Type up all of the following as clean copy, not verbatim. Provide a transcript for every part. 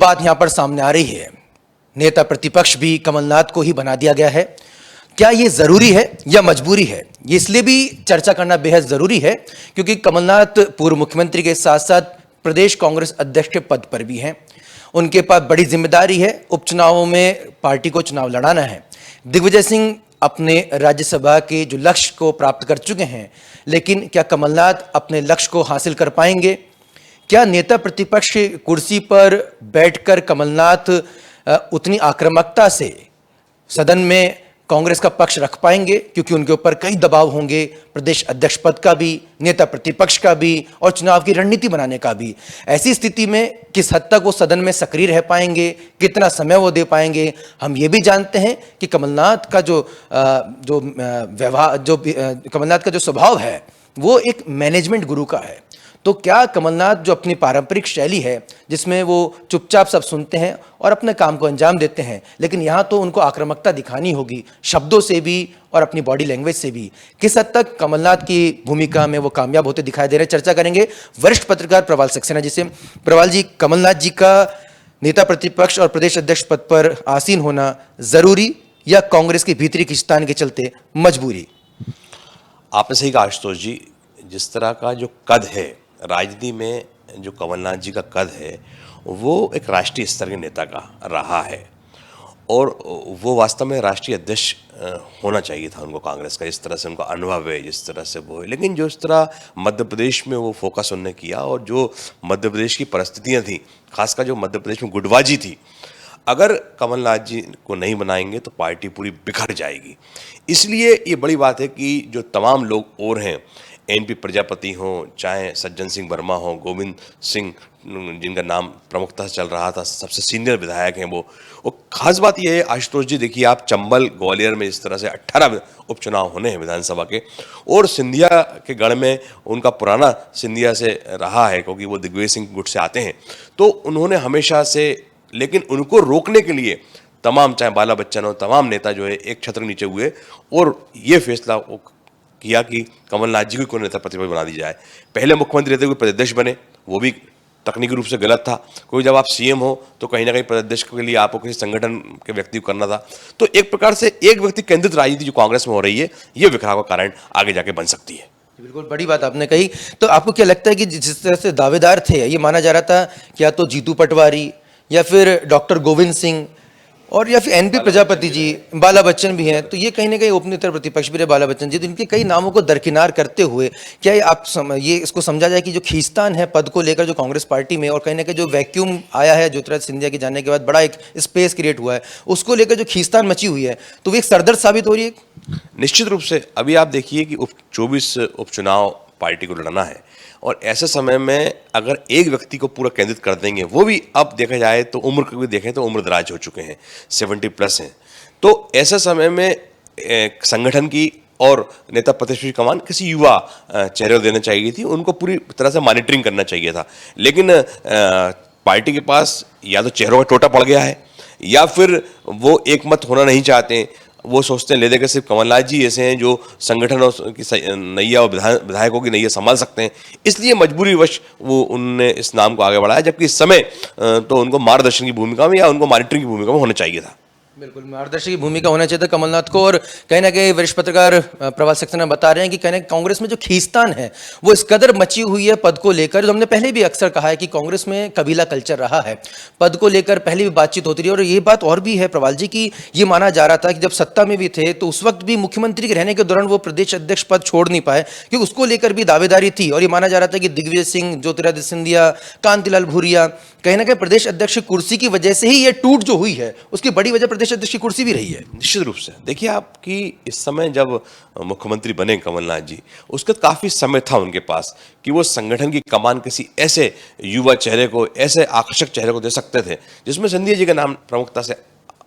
बात यहां पर सामने आ रही है, नेता प्रतिपक्ष भी कमलनाथ को ही बना दिया गया है। क्या ये जरूरी है या मजबूरी है? ये इसलिए भी चर्चा करना बेहद जरूरी है क्योंकि कमलनाथ पूर्व मुख्यमंत्री के साथ साथ प्रदेश कांग्रेस अध्यक्ष के पद पर भी हैं। उनके पास बड़ी जिम्मेदारी है, उपचुनावों में पार्टी को चुनाव लड़ाना है। दिग्विजय सिंह अपने राज्यसभा के जो लक्ष्य को प्राप्त कर चुके हैं, लेकिन क्या कमलनाथ अपने लक्ष्य को हासिल कर पाएंगे? क्या नेता प्रतिपक्ष की कुर्सी पर बैठकर कमलनाथ उतनी आक्रामकता से सदन में कांग्रेस का पक्ष रख पाएंगे? क्योंकि उनके ऊपर कई दबाव होंगे, प्रदेश अध्यक्ष पद का भी, नेता प्रतिपक्ष का भी और चुनाव की रणनीति बनाने का भी। ऐसी स्थिति में किस हद तक वो सदन में सक्रिय रह पाएंगे, कितना समय वो दे पाएंगे? हम ये भी जानते हैं कि कमलनाथ का कमलनाथ का जो स्वभाव है वो एक मैनेजमेंट गुरु का है। तो क्या कमलनाथ जो अपनी पारंपरिक शैली है जिसमें वो चुपचाप सब सुनते हैं और अपने काम को अंजाम देते हैं, लेकिन यहाँ तो उनको आक्रामकता दिखानी होगी, शब्दों से भी और अपनी बॉडी लैंग्वेज से भी। किस हद तक कमलनाथ की भूमिका में वो कामयाब होते दिखाई दे रहे हैं, चर्चा करेंगे वरिष्ठ पत्रकार प्रवाल सक्सेना जी से। प्रवाल जी, कमलनाथ जी का नेता प्रतिपक्ष और प्रदेश अध्यक्ष पद पर आसीन होना जरूरी या कांग्रेस के भीतरी खिंचातान के चलते मजबूरी? आपने सही कहा आशुतोष जी, जिस तरह का जो कद है राजनीति में, जो कमलनाथ जी का कद है वो एक राष्ट्रीय स्तर के नेता का रहा है और वो वास्तव में राष्ट्रीय अध्यक्ष होना चाहिए था उनको कांग्रेस का, जिस तरह से उनका अनुभव है, जिस तरह से वो है। लेकिन जो इस तरह मध्य प्रदेश में वो फोकस उन्होंने किया और जो मध्य प्रदेश की परिस्थितियाँ थी, खासकर जो मध्य प्रदेश में गुटबाजी थी, अगर कमलनाथ जी को नहीं बनाएंगे तो पार्टी पूरी बिखर जाएगी। इसलिए ये बड़ी बात है कि जो तमाम लोग और हैं, एनपी प्रजापति हों, चाहे सज्जन सिंह वर्मा हों, गोविंद सिंह जिनका नाम प्रमुखता से चल रहा था, सबसे सीनियर विधायक हैं वो। और खास बात ये है आशुतोष जी, देखिए आप चंबल ग्वालियर में इस तरह से 18 उपचुनाव होने हैं विधानसभा के, और सिंधिया के गढ़ में उनका पुराना सिंधिया से रहा है क्योंकि वो दिग्विजय सिंह गुट से आते हैं। तो उन्होंने हमेशा से, लेकिन उनको रोकने के लिए तमाम, चाहे बाला बच्चन हो, तमाम नेता जो है एक छत्र नीचे हुए और ये फैसला किया कि कमलनाथ जी को नेता प्रतिपक्ष बना दी जाए। पहले मुख्यमंत्री रहते हुए प्रदेश बने, वो भी तकनीकी रूप से गलत था, क्योंकि जब आप सीएम हो तो कहीं ना कहीं प्रदेश के लिए आपको किसी संगठन के व्यक्ति को करना था। तो एक प्रकार से एक व्यक्ति केंद्रित राजनीति जो कांग्रेस में हो रही है, ये विखराव का कारण आगे जाके बन सकती है। बिल्कुल बड़ी बात आपने कही। तो आपको क्या लगता है कि जिस तरह से दावेदार थे, ये माना जा रहा था क्या तो जीतू पटवारी या फिर डॉक्टर गोविंद सिंह और या फिर एनपी प्रजापति जी, बाला बच्चन भी हैं, तो ये कहीं ना कहीं उपनेता प्रतिपक्ष भी रहे बाला बच्चन जी, तो इनके कई नामों को दरकिनार करते हुए क्या ये इसको समझा जाए कि जो खींचतान है पद को लेकर जो कांग्रेस पार्टी में, और कहीं ना कहीं जो वैक्यूम आया है ज्योतिरादित्य सिंधिया के जाने के बाद, बड़ा एक स्पेस क्रिएट हुआ है, उसको लेकर जो खींचतान मची हुई है, तो वो एक सरदर्द साबित हो रही है? निश्चित रूप से। अभी आप देखिए कि 24 उपचुनाव पार्टी को लड़ना है और ऐसे समय में अगर एक व्यक्ति को पूरा केंद्रित कर देंगे, वो भी अब देखा जाए तो उम्र को भी देखें तो उम्र दराज हो चुके हैं, 70+ हैं, तो ऐसे समय में संगठन की और नेता प्रतिपक्ष की कमान किसी युवा चेहरे को देना चाहिए थी, उनको पूरी तरह से मॉनिटरिंग करना चाहिए था। लेकिन पार्टी के पास या तो चेहरों का टोटा पड़ गया है या फिर वो एक मत होना नहीं चाहते। वो सोचते हैं ले देकर सिर्फ कमलनाथ जी ऐसे हैं जो संगठनों की नैया और विधायकों की नैया संभाल सकते हैं, इसलिए मजबूरीवश वो उनने इस नाम को आगे बढ़ाया, जबकि इस समय तो उनको मार्गदर्शन की भूमिका में या उनको मॉनिटरिंग की भूमिका में होना चाहिए था। बिल्कुल मार्गदर्शक की भूमिका होना चाहिए था कमलनाथ को। और कहीं ना कहीं वरिष्ठ पत्रकार प्रवाल सक्सेना बता रहे हैं कि कहीं कांग्रेस में जो खींचतान है वो इस कदर मची हुई है पद को लेकर, जो हमने पहले भी अक्सर कहा है कि कांग्रेस में कबीला कल्चर रहा है, पद को लेकर पहले भी बातचीत होती रही। और ये बात और भी है प्रवाल जी की ये माना जा रहा था कि जब सत्ता में भी थे तो उस वक्त भी मुख्यमंत्री के रहने के दौरान वो प्रदेश अध्यक्ष पद छोड़ नहीं पाए, क्योंकि उसको लेकर भी दावेदारी थी। और ये माना जा रहा था कि दिग्विजय सिंह, ज्योतिरादित्य सिंधिया, कांतिलाल भूरिया, कहीं ना कहीं प्रदेश अध्यक्ष की कुर्सी की वजह से ही ये टूट जो हुई है, उसकी बड़ी वजह प्रदेश अध्यक्ष की कुर्सी भी रही है। निश्चित रूप से। देखिए आपकी इस समय जब मुख्यमंत्री बने कमलनाथ जी, उसका काफी समय था उनके पास कि वो संगठन की कमान किसी ऐसे युवा चेहरे को, ऐसे आकर्षक चेहरे को दे सकते थे जिसमें सिंधिया जी का नाम प्रमुखता से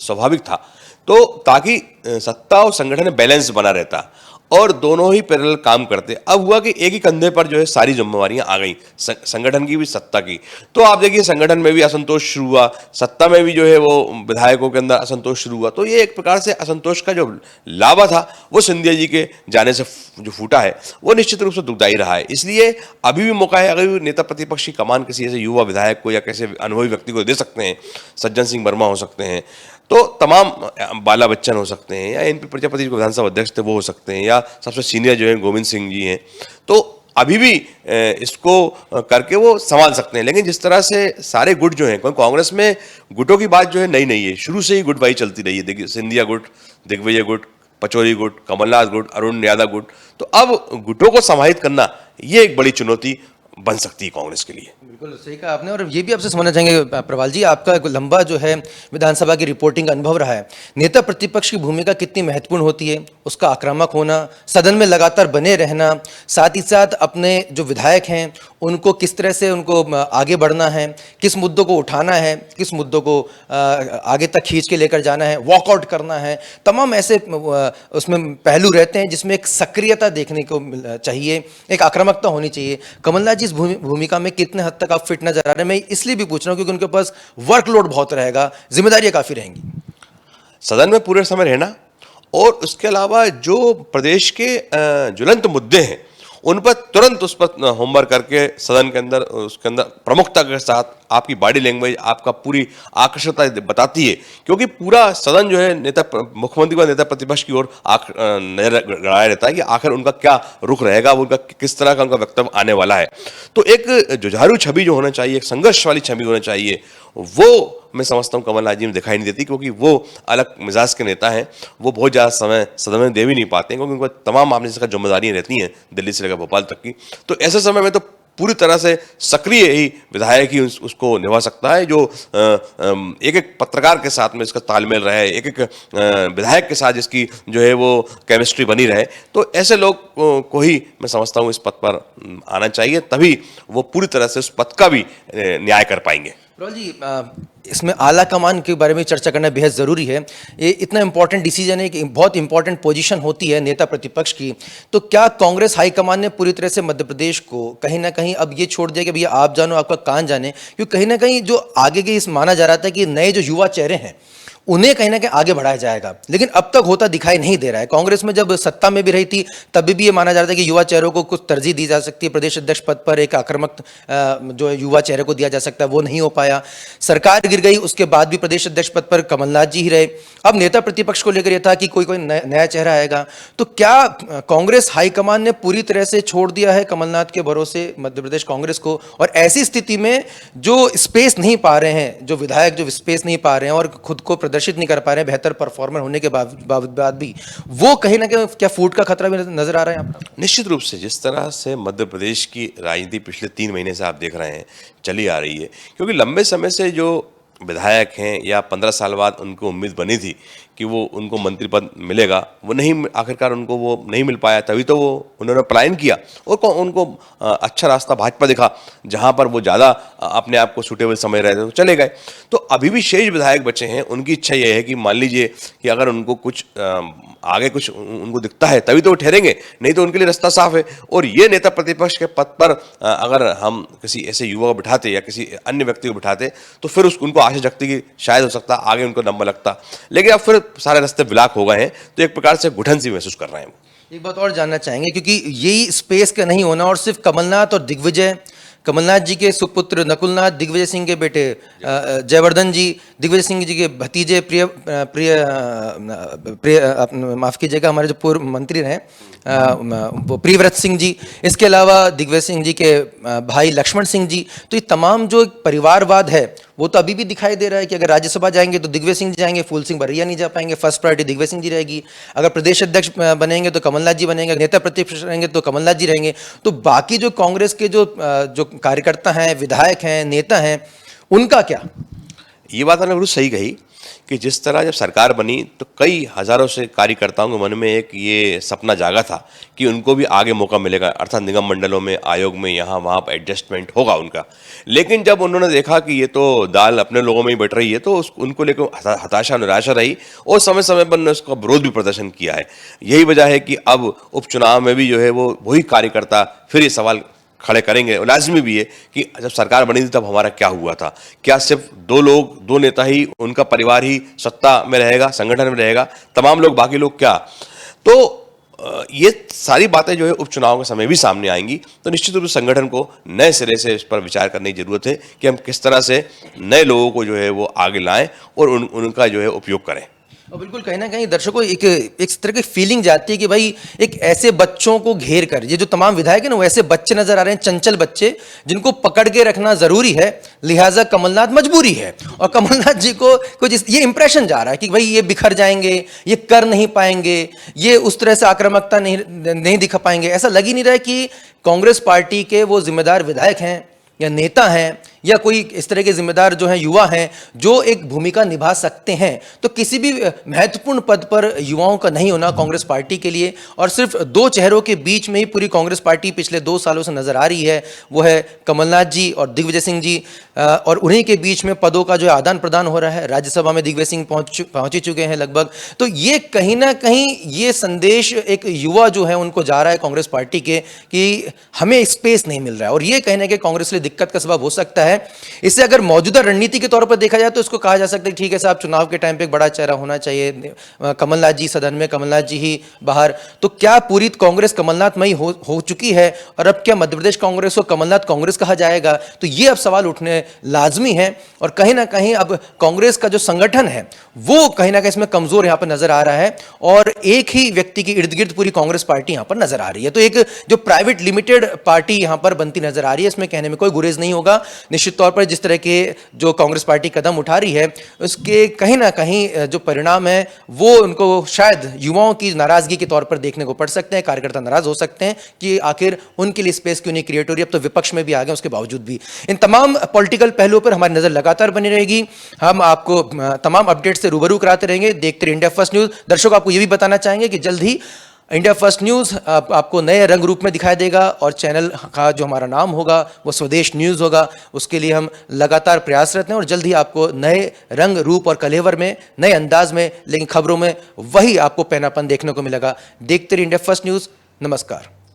स्वाभाविक था, तो ताकि सत्ता और संगठन में बैलेंस बना रहता। और दोनों ही पैरेलल काम करते। अब हुआ कि एक ही कंधे पर जो है सारी जिम्मेवारियां आ गई, संगठन की भी सत्ता की। तो आप देखिए संगठन में भी असंतोष शुरू हुआ, सत्ता में भी जो है वो विधायकों के अंदर असंतोष शुरू हुआ। तो ये एक प्रकार से असंतोष का जो लावा था वो सिंधिया जी के जाने से जो फूटा है वो निश्चित रूप से दुखदायी रहा है। इसलिए अभी भी मौका है, अगर भी नेता प्रतिपक्ष की कमान किसी ऐसे युवा विधायक को या कैसे अनुभवी व्यक्ति को दे सकते हैं, सज्जन सिंह वर्मा हो सकते हैं, तो तमाम बाला बच्चन हो सकते हैं, या एनपी प्रजापति जो विधानसभा अध्यक्ष थे वो हो सकते हैं, या सबसे सीनियर जो है गोविंद सिंह जी हैं, तो अभी भी इसको करके वो संभाल सकते हैं। लेकिन जिस तरह से सारे गुट जो हैं, कांग्रेस में गुटों की बात जो है नई नहीं है, शुरू से ही गुटबाजी चलती रही है। देखिए सिंधिया गुट, दिग्विजय गुट, पचौरी गुट, कमलनाथ गुट, अरुण यादव गुट, तो अब गुटों को समाहित करना ये एक बड़ी चुनौती बन सकती है कांग्रेस के लिए। बिल्कुल सही कहा आपने। और ये भी आपसे समझना चाहेंगे प्रवाल जी, आपका एक लंबा जो है विधानसभा की रिपोर्टिंग का अनुभव रहा है, नेता प्रतिपक्ष की भूमिका कितनी महत्वपूर्ण होती है, उसका आक्रामक होना, सदन में लगातार बने रहना, साथ ही साथ अपने जो विधायक हैं उनको किस तरह से उनको आगे बढ़ना है, किस मुद्दों को उठाना है, किस मुद्दों को आगे तक खींच के लेकर जाना है, वॉकआउट करना है, तमाम ऐसे उसमें पहलू रहते हैं जिसमें एक सक्रियता देखने को चाहिए, एक आक्रामकता होनी चाहिए। कमलनाथ जी इस भूमिका में कितने हद तक आप फिट नजर आ रहे हैं? मैं इसलिए भी पूछ रहा हूं क्योंकि उनके पास वर्कलोड बहुत रहेगा, जिम्मेदारियां काफी रहेंगी। सदन में पूरे समय रहना और उसके अलावा जो प्रदेश के ज्वलंत मुद्दे हैं उन पर तुरंत उस पर होमवर्क करके सदन के अंदर उसके अंदर प्रमुखता के साथ आपकी बॉडी लैंग्वेज आपका पूरी आकर्षकता बताती है, क्योंकि पूरा सदन जो है नेता मुख्यमंत्री व नेता प्रतिपक्ष की ओर नजर गड़ाया रहता है कि आखिर उनका क्या रुख रहेगा, उनका किस तरह का उनका वक्तव्य आने वाला है। तो एक जुझारू छवि जो होना चाहिए, एक संघर्ष वाली छवि होना चाहिए, वो मैं समझता हूँ कमलनाथ जी में दिखाई नहीं देती, क्योंकि वो अलग मिजाज के नेता हैं। वो बहुत ज़्यादा समय सदन में दे भी नहीं पाते हैं, क्योंकि उनको तमाम आपने जिसका जिम्मेदारियाँ रहती हैं दिल्ली से लेकर भोपाल तक की। तो ऐसे समय में तो पूरी तरह से सक्रिय ही विधायक ही उसको निभा सकता है, जो एक एक पत्रकार के साथ में इसका तालमेल रहे, एक एक विधायक के साथ जिसकी जो है वो केमिस्ट्री बनी रहे। तो ऐसे लोग को ही मैं समझता हूँ इस पद पर आना चाहिए, तभी वो पूरी तरह से उस पद का भी न्याय कर पाएंगे। प्रॉल जी, इसमें आला कमान के बारे में चर्चा करना बेहद ज़रूरी है। ये इतना इंपॉर्टेंट डिसीजन है कि बहुत इंपॉर्टेंट पोजीशन होती है नेता प्रतिपक्ष की, तो क्या कांग्रेस हाईकमान ने पूरी तरह से मध्य प्रदेश को कहीं ना कहीं अब ये छोड़ दिया कि भैया आप जानो आपका कान जाने? क्योंकि कहीं ना कहीं जो आगे के इस माना जा रहा था कि नए जो युवा चेहरे हैं उन्हें कहीं ना कहीं आगे बढ़ाया जाएगा, लेकिन अब तक होता दिखाई नहीं दे रहा है। कांग्रेस में जब सत्ता में भी रही थी तभी भी ये माना जा रहा था कि युवा चेहरों को कुछ तरजीह दी जा सकती है, प्रदेश अध्यक्ष पद पर एक आक्रामक जो युवा चेहरे को दिया जा सकता है, वो नहीं हो पाया। सरकार गिर गई, उसके बाद भी प्रदेश अध्यक्ष पद पर कमलनाथ जी ही रहे। अब नेता प्रतिपक्ष को लेकर यह था कि कोई कोई नया चेहरा आएगा। तो क्या कांग्रेस हाईकमान ने पूरी तरह से छोड़ दिया है कमलनाथ के भरोसे मध्य प्रदेश कांग्रेस को? और ऐसी स्थिति में जो स्पेस नहीं पा रहे हैं, जो विधायक जो स्पेस नहीं पा रहे हैं और खुद को प्रदर्शित नहीं कर पा रहे हैं बेहतर परफॉर्मर होने के बाद भी, वो कहीं ना कहीं क्या फूट का खतरा भी नजर आ रहा है आपको? निश्चित रूप से जिस तरह से मध्य प्रदेश की राजनीति पिछले 3 महीने से आप देख रहे हैं चली आ रही है, क्योंकि लंबे समय से जो विधायक हैं या 15 साल बाद उनको उम्मीद बनी थी कि वो उनको मंत्री पद मिलेगा, वो नहीं, आखिरकार उनको वो नहीं मिल पाया, तभी तो वो उन्होंने पलायन किया और उनको अच्छा रास्ता भाजपा दिखा जहां पर वो ज़्यादा अपने आप को सूटेबल समझ रहे थे, तो चले गए। तो अभी भी शेष विधायक बचे हैं, उनकी इच्छा ये है कि मान लीजिए कि अगर उनको कुछ आगे कुछ उनको दिखता है तभी तो वो ठहरेंगे, नहीं तो उनके लिए रास्ता साफ है। और ये नेता प्रतिपक्ष के पद पर अगर हम किसी ऐसे युवा को बिठाते या किसी अन्य व्यक्ति को बिठाते तो फिर उनको आशा जगती कि शायद हो सकता आगे उनको नंबर लगता, लेकिन अब फिर सारे रास्ते ब्लॉक हो गए हैं, तो एक प्रकार से घुटन सी महसूस कर रहे हैं। एक बात और जानना चाहेंगे, क्योंकि यही स्पेस का नहीं होना और सिर्फ कमलनाथ और दिग्विजय, कमलनाथ जी के सुपुत्र नकुलनाथ, दिग्विजय सिंह के बेटे जयवर्धन जी, दिग्विजय सिंह जी के भतीजे माफ कीजिएगा हमारे जो पूर्व मंत्री रहे वो प्रियव्रत सिंह जी, इसके अलावा दिग्विजय सिंह जी के भाई लक्ष्मण सिंह जी। तो ये तमाम जो परिवारवाद है वो तो अभी भी दिखाई दे रहा है कि अगर राज्यसभा जाएंगे तो दिग्विजय सिंह जी जाएंगे, फूल सिंह बरैया नहीं जा पाएंगे, फर्स्ट प्रायोरिटी दिग्विजय सिंह जी रहेगी। अगर प्रदेश अध्यक्ष बनेंगे तो कमलनाथ जी बनेंगे, नेता प्रतिपक्ष रहेंगे तो कमलनाथ जी रहेंगे। तो बाकी जो कांग्रेस के जो कार्यकर्ता हैं, विधायक हैं, नेता हैं, उनका क्या? ये बात आपने बिल्कुल सही कही कि जिस तरह जब सरकार बनी तो कई हज़ारों से कार्यकर्ताओं के मन में एक ये सपना जागा था कि उनको भी आगे मौका मिलेगा, अर्थात निगम मंडलों में, आयोग में, यहाँ वहाँ पर एडजस्टमेंट होगा उनका। लेकिन जब उन्होंने देखा कि ये तो दाल अपने लोगों में ही बट रही है, तो उनको लेकर हताशा निराशा रही और समय समय पर उन्होंने उसका विरोध भी प्रदर्शन किया है। यही वजह है कि अब उपचुनाव में भी जो है वो वही कार्यकर्ता फिर ये सवाल खड़े करेंगे, और लाजमी भी है कि जब सरकार बनी थी तब हमारा क्या हुआ था, क्या सिर्फ 2 लोग 2 नेता ही, उनका परिवार ही सत्ता में रहेगा, संगठन में रहेगा, तमाम लोग बाकी लोग क्या। तो ये सारी बातें जो है उपचुनाव के समय भी सामने आएंगी, तो निश्चित रूप से संगठन को नए सिरे से इस पर विचार करने की जरूरत है कि हम किस तरह से नए लोगों को जो है वो आगे लाएं और उनका जो है उपयोग करें। और बिल्कुल कहीं ना कहीं दर्शकों एक तरह की फीलिंग जाती है कि भाई एक ऐसे बच्चों को घेर कर, ये जो तमाम विधायक है ना, वो ऐसे बच्चे नजर आ रहे हैं, चंचल बच्चे जिनको पकड़ के रखना जरूरी है, लिहाजा कमलनाथ मजबूरी है। और कमलनाथ जी को कुछ ये इंप्रेशन जा रहा है कि भाई ये बिखर जाएंगे, ये कर नहीं पाएंगे, ये उस तरह से आक्रामकता नहीं दिखा पाएंगे। ऐसा लग ही नहीं रहा है कि कांग्रेस पार्टी के वो जिम्मेदार विधायक हैं या नेता हैं या कोई इस तरह के जिम्मेदार जो हैं युवा हैं जो एक भूमिका निभा सकते हैं। तो किसी भी महत्वपूर्ण पद पर युवाओं का नहीं होना कांग्रेस पार्टी के लिए, और सिर्फ 2 चेहरों के बीच में ही पूरी कांग्रेस पार्टी पिछले 2 सालों से नजर आ रही है, वो है कमलनाथ जी और दिग्विजय सिंह जी। और उन्हीं के बीच में पदों का जो है आदान प्रदान हो रहा है। राज्यसभा में दिग्विजय सिंह पहुंच ही चुके हैं लगभग। तो ये कहीं ना कहीं ये संदेश एक युवा जो है उनको जा रहा है कांग्रेस पार्टी के कि हमें स्पेस नहीं मिल रहा है, और ये कहने के कांग्रेस के लिए दिक्कत का सबब हो सकता है। इससे अगर मौजूदा रणनीति के तौर पर देखा जाए तो इसको कहा जा सकता है ठीक है साहब, चुनाव के टाइम पे एक बड़ा चेहरा होना चाहिए, कमलनाथ जी सदन में, कमलनाथ जी ही बाहर। तो क्या पूरी कांग्रेस कमलनाथमयी हो चुकी है, और अब क्या मध्य प्रदेश कांग्रेस को कमलनाथ कांग्रेस कहा जाएगा? तो ये अब सवाल उठने लाजमी है। और कहीं ना कहीं अब कांग्रेस का जो संगठन है वो कहीं ना कहीं इसमें कमजोर यहां पर नजर आ रहा है, और एक ही व्यक्ति के इर्द गिर्द पूरी कांग्रेस पार्टी यहां पर नजर आ रही है। तो एक जो प्राइवेट लिमिटेड पार्टी यहां पर बनती नजर आ रही है, इसमें कहने में कोई गुरेज नहीं होगा। निश्चित तौर पर जिस तरह के जो कांग्रेस पार्टी कदम उठा रही है उसके कहीं ना कहीं जो परिणाम है वो उनको शायद युवाओं की नाराजगी के तौर पर देखने को पड़ सकते हैं। कार्यकर्ता नाराज हो सकते हैं कि आखिर उनके लिए स्पेस क्यों नहीं क्रिएट हो रही। अब तो विपक्ष में भी आ गए, उसके बावजूद भी इन तमाम पॉलिटिकल पहलुओं पर हमारी नजर लगातार बनी रहेगी। हम आपको तमाम अपडेट से रूबरू कराते रहेंगे। देखते रहिए इंडिया फर्स्ट न्यूज। दर्शकों, आपको यह भी बताना चाहेंगे कि जल्द ही इंडिया फर्स्ट न्यूज़ आपको नए रंग रूप में दिखाई देगा, और चैनल का जो हमारा नाम होगा वो स्वदेश न्यूज़ होगा। उसके लिए हम लगातार प्रयासरत हैं, और जल्द ही आपको नए रंग रूप और कलेवर में, नए अंदाज में, लेकिन खबरों में वही आपको पैनापन देखने को मिलेगा। देखते रहिए इंडिया फर्स्ट न्यूज़। नमस्कार।